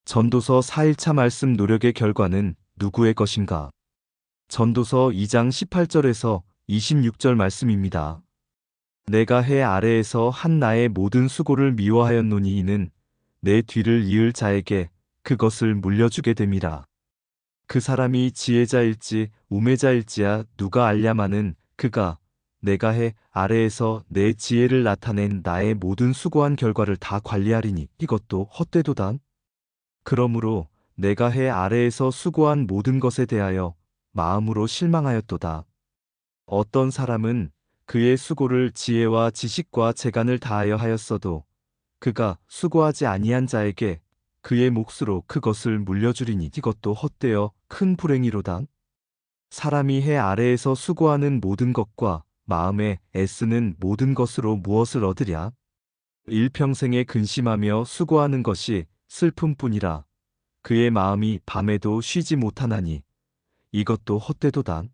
전도서 4일차 말씀 노력의 결과는 누구의 것인가? 전도서 2장 18절에서 26절 말씀입니다. 내가 해 아래에서 한 나의 모든 수고를 미워하였노니 이는 내 뒤를 이을 자에게 그것을 물려주게 됨이라. 그 사람이 지혜자일지 우매자일지야 누가 알랴마는 그가 내가 해 아래에서 내 지혜를 나타낸 나의 모든 수고한 결과를 다 관리하리니 이것도 헛되도다. 그러므로 내가 해 아래에서 수고한 모든 것에 대하여 마음으로 실망하였도다. 어떤 사람은 그의 수고를 지혜와 지식과 재간을 다하여 하였어도 그가 수고하지 아니한 자에게 그의 몫으로 그것을 물려주리니 이것도 헛되어 큰 불행이로다. 사람이 해 아래에서 수고하는 모든 것과 마음에 애쓰는 모든 것으로 무엇을 얻으랴? 일평생에 근심하며 수고하는 것이 슬픔뿐이라. 그의 마음이 밤에도 쉬지 못하나니 이것도 헛되도다.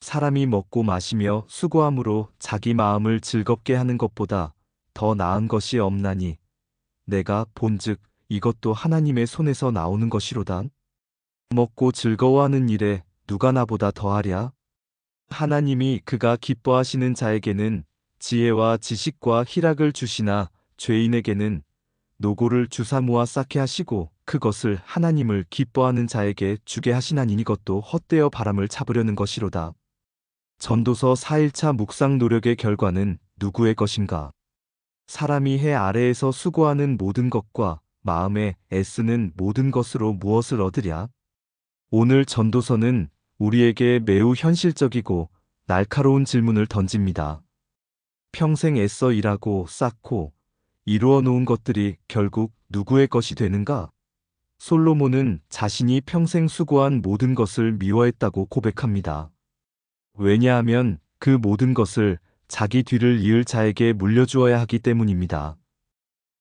사람이 먹고 마시며 수고함으로 자기 마음을 즐겁게 하는 것보다 더 나은 것이 없나니 내가 본즉 이것도 하나님의 손에서 나오는 것이로다. 먹고 즐거워하는 일에 누가 나보다 더하랴? 하나님이 그가 기뻐하시는 자에게는 지혜와 지식과 희락을 주시나 죄인에게는 노고를 주사 모아 쌓게 하시고 그것을 하나님을 기뻐하는 자에게 주게 하시나니 이것도 헛되어 바람을 잡으려는 것이로다. 전도서 4일차 묵상 노력의 결과는 누구의 것인가? 사람이 해 아래에서 수고하는 모든 것과 마음에 애쓰는 모든 것으로 무엇을 얻으랴? 오늘 전도서는 우리에게 매우 현실적이고 날카로운 질문을 던집니다. 평생 애써 일하고 쌓고 이루어 놓은 것들이 결국 누구의 것이 되는가? 솔로몬은 자신이 평생 수고한 모든 것을 미워했다고 고백합니다. 왜냐하면 그 모든 것을 자기 뒤를 이을 자에게 물려주어야 하기 때문입니다.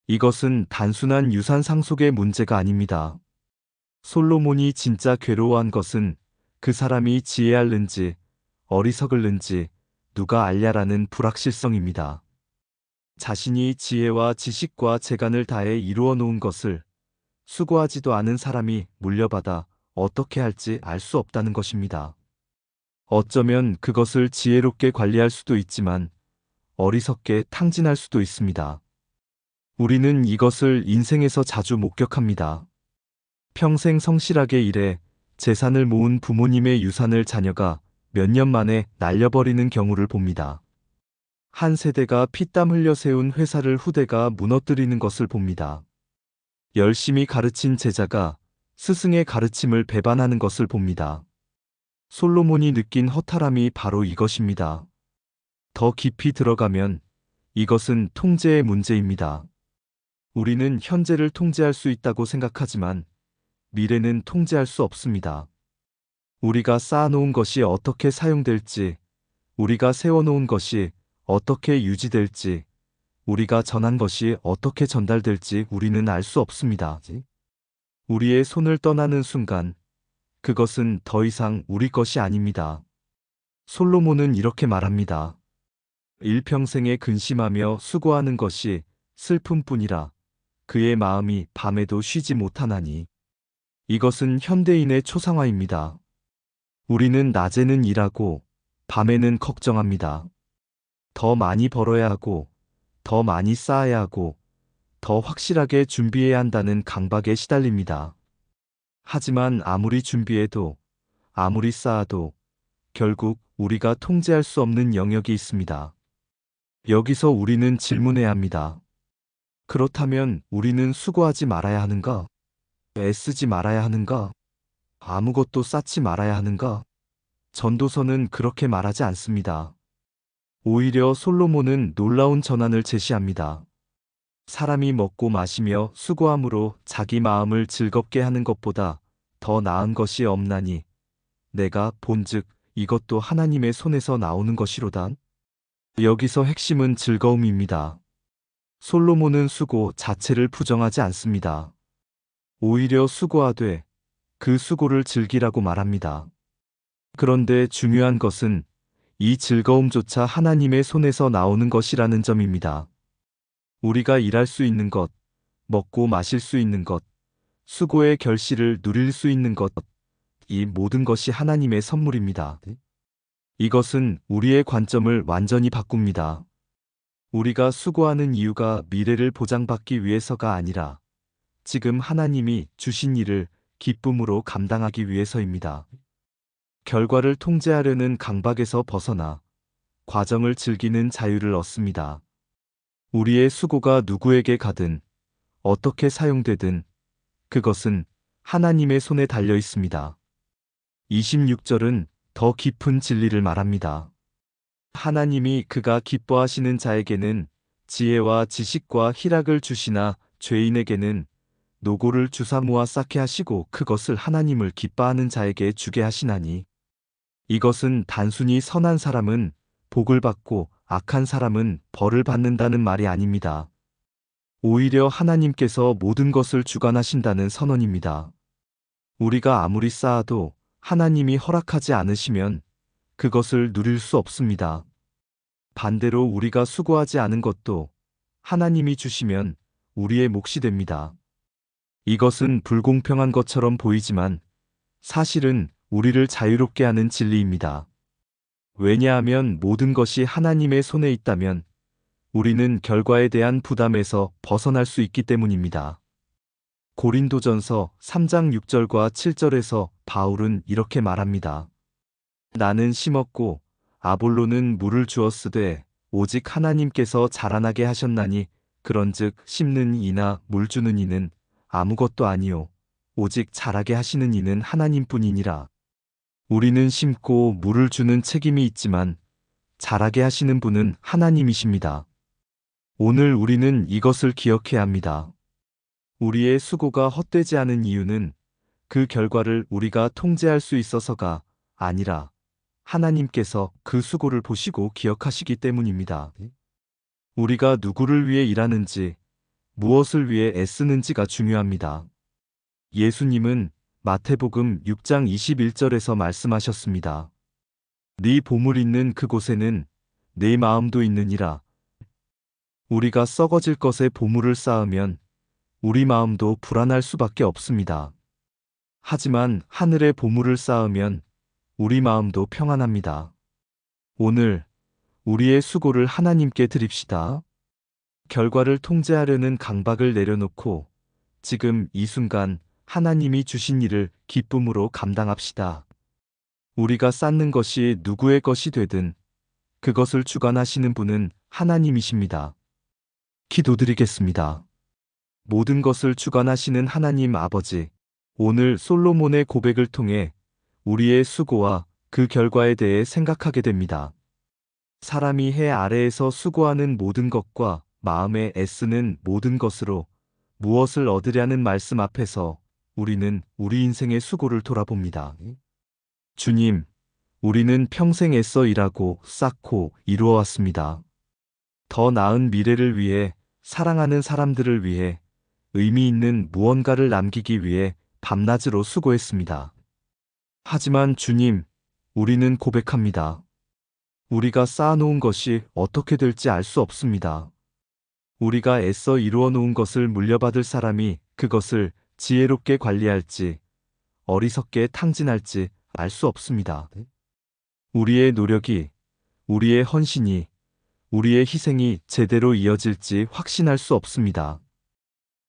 이것은 단순한 유산 상속의 문제가 아닙니다. 솔로몬이 진짜 괴로워한 것은 그 사람이 지혜할는지 어리석을는지 누가 알랴라는 불확실성입니다. 자신이 지혜와 지식과 재간을 다해 이루어 놓은 것을 수고하지도 않은 사람이 물려받아 어떻게 할지 알 수 없다는 것입니다. 어쩌면 그것을 지혜롭게 관리할 수도 있지만 어리석게 탕진할 수도 있습니다. 우리는 이것을 인생에서 자주 목격합니다. 평생 성실하게 일해 재산을 모은 부모님의 유산을 자녀가 몇 년 만에 날려버리는 경우를 봅니다. 한 세대가 피땀 흘려 세운 회사를 후대가 무너뜨리는 것을 봅니다. 열심히 가르친 제자가 스승의 가르침을 배반하는 것을 봅니다. 솔로몬이 느낀 허탈함이 바로 이것입니다. 더 깊이 들어가면 이것은 통제의 문제입니다. 우리는 현재를 통제할 수 있다고 생각하지만 미래는 통제할 수 없습니다. 우리가 쌓아놓은 것이 어떻게 사용될지, 우리가 세워놓은 것이 어떻게 유지될지, 우리가 전한 것이 어떻게 전달될지 우리는 알 수 없습니다. 우리의 손을 떠나는 순간 그것은 더 이상 우리 것이 아닙니다. 솔로몬은 이렇게 말합니다. 일평생에 근심하며 수고하는 것이 슬픔뿐이라. 그의 마음이 밤에도 쉬지 못하나니. 이것은 현대인의 초상화입니다. 우리는 낮에는 일하고 밤에는 걱정합니다. 더 많이 벌어야 하고 더 많이 쌓아야 하고 더 확실하게 준비해야 한다는 강박에 시달립니다. 하지만 아무리 준비해도 아무리 쌓아도 결국 우리가 통제할 수 없는 영역이 있습니다. 여기서 우리는 질문해야 합니다. 그렇다면 우리는 수고하지 말아야 하는가? 애쓰지 말아야 하는가? 아무것도 쌓지 말아야 하는가? 전도서는 그렇게 말하지 않습니다. 오히려 솔로몬은 놀라운 전환을 제시합니다. 사람이 먹고 마시며 수고함으로 자기 마음을 즐겁게 하는 것보다 더 나은 것이 없나니 내가 본즉 이것도 하나님의 손에서 나오는 것이로다. 여기서 핵심은 즐거움입니다. 솔로몬은 수고 자체를 부정하지 않습니다. 오히려 수고하되 그 수고를 즐기라고 말합니다. 그런데 중요한 것은 이 즐거움조차 하나님의 손에서 나오는 것이라는 점입니다. 우리가 일할 수 있는 것, 먹고 마실 수 있는 것, 수고의 결실을 누릴 수 있는 것, 이 모든 것이 하나님의 선물입니다. 이것은 우리의 관점을 완전히 바꿉니다. 우리가 수고하는 이유가 미래를 보장받기 위해서가 아니라 지금 하나님이 주신 일을 기쁨으로 감당하기 위해서입니다. 결과를 통제하려는 강박에서 벗어나 과정을 즐기는 자유를 얻습니다. 우리의 수고가 누구에게 가든 어떻게 사용되든 그것은 하나님의 손에 달려 있습니다. 26절은 더 깊은 진리를 말합니다. 하나님이 그가 기뻐하시는 자에게는 지혜와 지식과 희락을 주시나 죄인에게는 노고를 주사 모아 쌓게 하시고 그것을 하나님을 기뻐하는 자에게 주게 하시나니 이것은 단순히 선한 사람은 복을 받고 악한 사람은 벌을 받는다는 말이 아닙니다. 오히려 하나님께서 모든 것을 주관하신다는 선언입니다. 우리가 아무리 쌓아도 하나님이 허락하지 않으시면 그것을 누릴 수 없습니다. 반대로 우리가 수고하지 않은 것도 하나님이 주시면 우리의 몫이 됩니다. 이것은 불공평한 것처럼 보이지만 사실은 우리를 자유롭게 하는 진리입니다. 왜냐하면 모든 것이 하나님의 손에 있다면 우리는 결과에 대한 부담에서 벗어날 수 있기 때문입니다. 고린도전서 3장 6절과 7절에서 바울은 이렇게 말합니다. 나는 심었고 아볼로는 물을 주었으되 오직 하나님께서 자라나게 하셨나니 그런즉 심는 이나 물 주는 이는 아무것도 아니요 오직 자라게 하시는 이는 하나님뿐이니라. 우리는 심고 물을 주는 책임이 있지만 자라게 하시는 분은 하나님이십니다. 오늘 우리는 이것을 기억해야 합니다. 우리의 수고가 헛되지 않은 이유는 그 결과를 우리가 통제할 수 있어서가 아니라 하나님께서 그 수고를 보시고 기억하시기 때문입니다. 우리가 누구를 위해 일하는지, 무엇을 위해 애쓰는지가 중요합니다. 예수님은 마태복음 6장 21절에서 말씀하셨습니다. 네 보물 있는 그곳에는 내 마음도 있느니라. 우리가 썩어질 것에 보물을 쌓으면 우리 마음도 불안할 수밖에 없습니다. 하지만 하늘에 보물을 쌓으면 우리 마음도 평안합니다. 오늘 우리의 수고를 하나님께 드립시다. 결과를 통제하려는 강박을 내려놓고 지금 이 순간 하나님이 주신 일을 기쁨으로 감당합시다. 우리가 쌓는 것이 누구의 것이 되든 그것을 주관하시는 분은 하나님이십니다. 기도드리겠습니다. 모든 것을 주관하시는 하나님 아버지, 오늘 솔로몬의 고백을 통해 우리의 수고와 그 결과에 대해 생각하게 됩니다. 사람이 해 아래에서 수고하는 모든 것과 마음에 애쓰는 모든 것으로 무엇을 얻으려는 말씀 앞에서 우리는 우리 인생의 수고를 돌아봅니다. 주님, 우리는 평생 애써 일하고 쌓고 이루어왔습니다. 더 나은 미래를 위해, 사랑하는 사람들을 위해, 의미 있는 무언가를 남기기 위해 밤낮으로 수고했습니다. 하지만 주님, 우리는 고백합니다. 우리가 쌓아놓은 것이 어떻게 될지 알 수 없습니다. 우리가 애써 이루어 놓은 것을 물려받을 사람이 그것을 지혜롭게 관리할지, 어리석게 탕진할지 알 수 없습니다. 우리의 노력이, 우리의 헌신이, 우리의 희생이 제대로 이어질지 확신할 수 없습니다.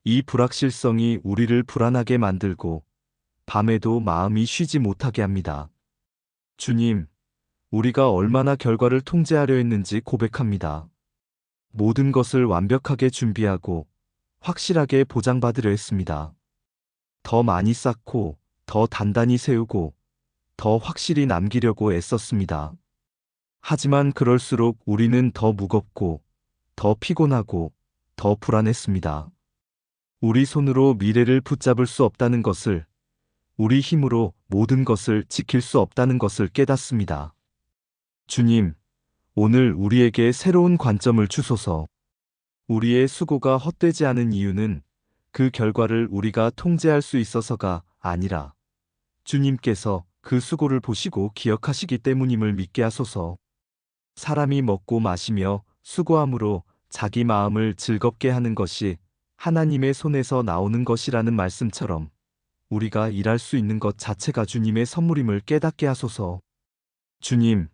이 불확실성이 우리를 불안하게 만들고 밤에도 마음이 쉬지 못하게 합니다. 주님, 우리가 얼마나 결과를 통제하려 했는지 고백합니다. 모든 것을 완벽하게 준비하고 확실하게 보장받으려 했습니다. 더 많이 쌓고 더 단단히 세우고 더 확실히 남기려고 애썼습니다. 하지만 그럴수록 우리는 더 무겁고 더 피곤하고 더 불안했습니다. 우리 손으로 미래를 붙잡을 수 없다는 것을, 우리 힘으로 모든 것을 지킬 수 없다는 것을 깨닫습니다. 주님, 오늘 우리에게 새로운 관점을 주소서. 우리의 수고가 헛되지 않은 이유는 그 결과를 우리가 통제할 수 있어서가 아니라 주님께서 그 수고를 보시고 기억하시기 때문임을 믿게 하소서. 사람이 먹고 마시며 수고함으로 자기 마음을 즐겁게 하는 것이 하나님의 손에서 나오는 것이라는 말씀처럼 우리가 일할 수 있는 것 자체가 주님의 선물임을 깨닫게 하소서. 주님,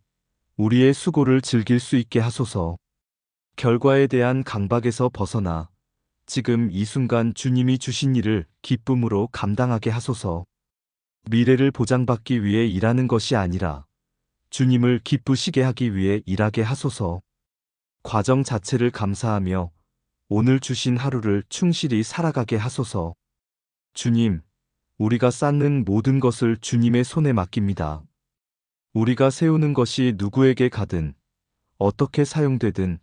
우리의 수고를 즐길 수 있게 하소서. 결과에 대한 강박에서 벗어나 지금 이 순간 주님이 주신 일을 기쁨으로 감당하게 하소서. 미래를 보장받기 위해 일하는 것이 아니라 주님을 기쁘시게 하기 위해 일하게 하소서. 과정 자체를 감사하며 오늘 주신 하루를 충실히 살아가게 하소서. 주님, 우리가 쌓는 모든 것을 주님의 손에 맡깁니다. 우리가 세우는 것이 누구에게 가든 어떻게 사용되든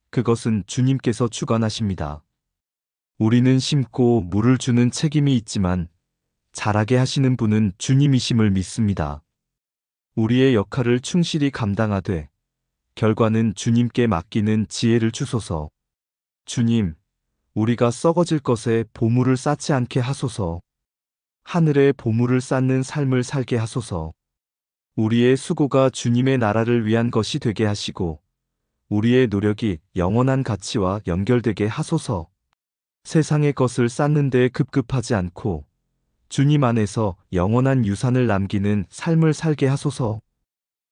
그것은 주님께서 주관하십니다. 우리는 심고 물을 주는 책임이 있지만 자라게 하시는 분은 주님이심을 믿습니다. 우리의 역할을 충실히 감당하되 결과는 주님께 맡기는 지혜를 주소서. 주님, 우리가 썩어질 것에 보물을 쌓지 않게 하소서. 하늘에 보물을 쌓는 삶을 살게 하소서. 우리의 수고가 주님의 나라를 위한 것이 되게 하시고 우리의 노력이 영원한 가치와 연결되게 하소서. 세상의 것을 쌓는 데 급급하지 않고 주님 안에서 영원한 유산을 남기는 삶을 살게 하소서.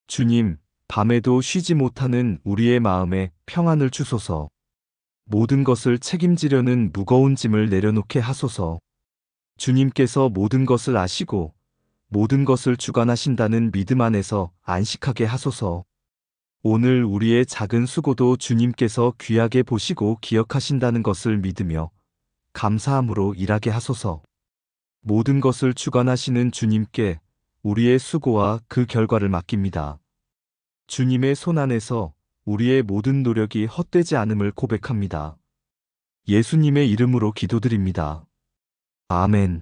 주님, 밤에도 쉬지 못하는 우리의 마음에 평안을 주소서. 모든 것을 책임지려는 무거운 짐을 내려놓게 하소서. 주님께서 모든 것을 아시고 모든 것을 주관하신다는 믿음 안에서 안식하게 하소서. 오늘 우리의 작은 수고도 주님께서 귀하게 보시고 기억하신다는 것을 믿으며 감사함으로 일하게 하소서. 모든 것을 주관하시는 주님께 우리의 수고와 그 결과를 맡깁니다. 주님의 손 안에서 우리의 모든 노력이 헛되지 않음을 고백합니다. 예수님의 이름으로 기도드립니다. 아멘.